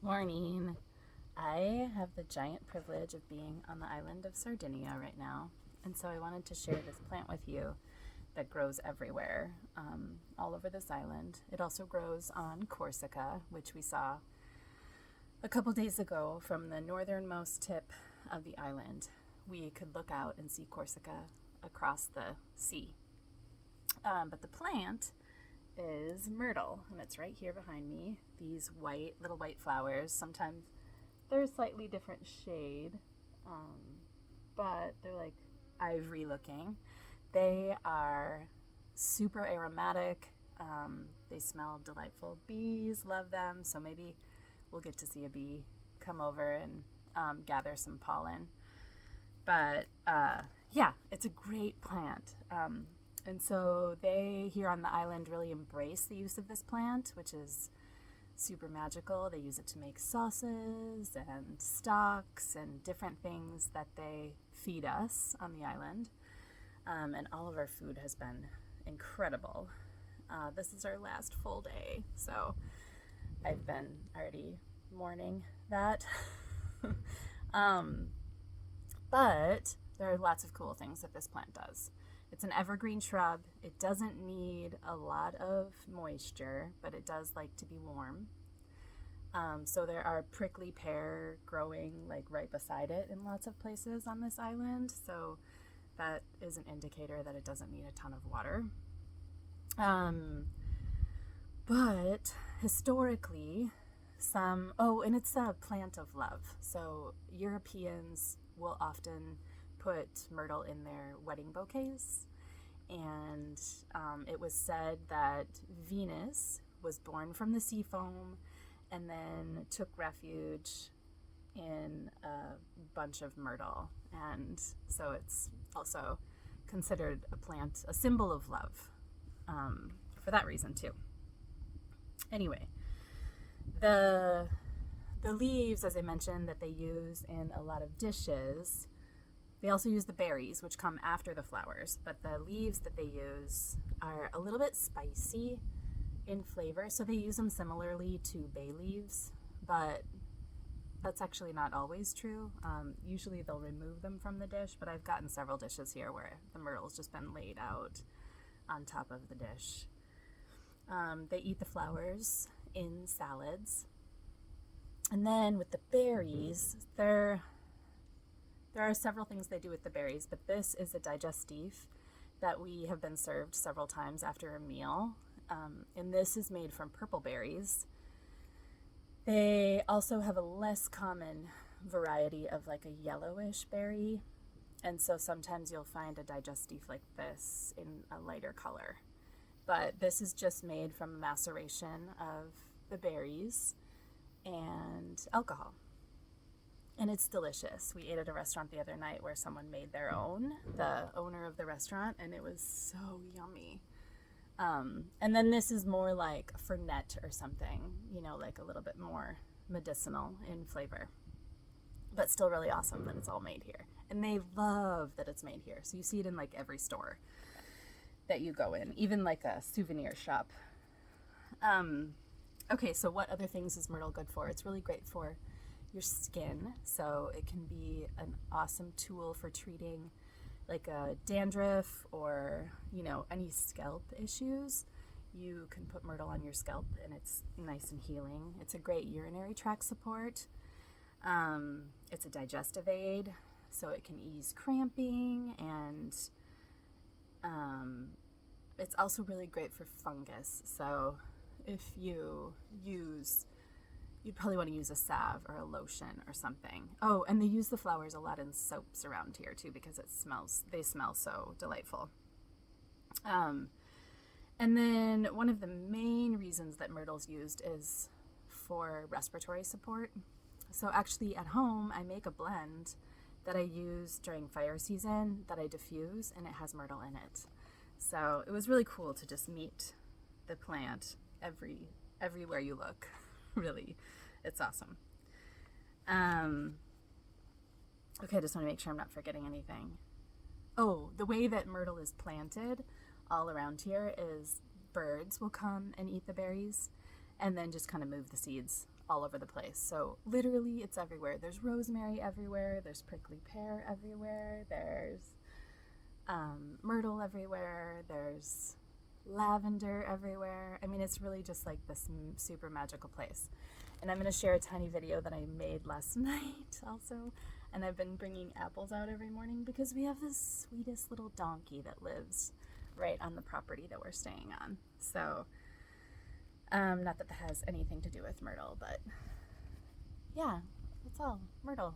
Morning. I have the giant privilege of being on the island of Sardinia right now, and so I wanted to share this plant with you that grows everywhere, all over this island. It also grows on Corsica, which we saw a couple days ago from the northernmost tip of the island. We could look out and see Corsica across the sea. But the plant is myrtle, and it's right here behind me. These little white flowers. Sometimes they're a slightly different shade, but they're like ivory looking. They are super aromatic. They smell delightful. Bees love them, so maybe we'll get to see a bee come over and gather some pollen. But yeah, it's a great plant. And so they here on the island really embrace the use of this plant, which is super magical. They use it to make sauces and stocks and different things that they feed us on the island. And all of our food has been incredible. This is our last full day, so I've been already mourning that. um, but there are lots of cool things that this plant does. It's an evergreen shrub. It doesn't need a lot of moisture, but it does like to be warm. So there are prickly pear growing like right beside it in lots of places on this island. So that is an indicator that it doesn't need a ton of water. But historically, and it's a plant of love. So Europeans will often put myrtle in their wedding bouquets. And it was said that Venus was born from the sea foam and then took refuge in a bunch of myrtle. And so it's also considered a symbol of love, for that reason too. Anyway, the leaves, as I mentioned, that they use in a lot of dishes. They also use the berries, which come after the flowers, but the leaves that they use are a little bit spicy in flavor, so they use them similarly to bay leaves, but that's actually not always true. Usually they'll remove them from the dish, but I've gotten several dishes here where the myrtle's just been laid out on top of the dish. They eat the flowers in salads. And then with the berries, there are several things they do with the berries, but this is a digestive that we have been served several times after a meal. And this is made from purple berries. They also have a less common variety of like a yellowish berry. And so sometimes you'll find a digestive like this in a lighter color. But this is just made from a maceration of the berries and alcohol. And it's delicious. We ate at a restaurant the other night where someone made their own, the owner of the restaurant, and it was so yummy. And then this is more like fernet or something, like a little bit more medicinal in flavor. But still really awesome that it's all made here. And they love that it's made here. So you see it in like every store that you go in, even like a souvenir shop. Okay, so what other things is myrtle good for? It's really great for your skin, so it can be an awesome tool for treating like a dandruff or any scalp issues. You can put myrtle on your scalp and it's nice and healing. It's a great urinary tract support. It's a digestive aid, so it can ease cramping, and it's also really great for fungus. So if you'd probably want to use a salve or a lotion or something. Oh, and they use the flowers a lot in soaps around here too because they smell so delightful. And then one of the main reasons that myrtle's used is for respiratory support. So actually at home, I make a blend that I use during fire season that I diffuse, and it has myrtle in it. So it was really cool to just meet the plant everywhere you look. Really, it's awesome. Okay, I just want to make sure I'm not forgetting anything. Oh, the way that myrtle is planted all around here is birds will come and eat the berries, and then just kind of move the seeds all over the place. So literally it's everywhere. There's rosemary everywhere, there's prickly pear everywhere, there's myrtle everywhere, there's lavender everywhere. I mean, it's really just like this super magical place. And I'm going to share a tiny video that I made last night also. And I've been bringing apples out every morning because we have this sweetest little donkey that lives right on the property that we're staying on. So, not that that has anything to do with Myrtle, but yeah, that's all. Myrtle.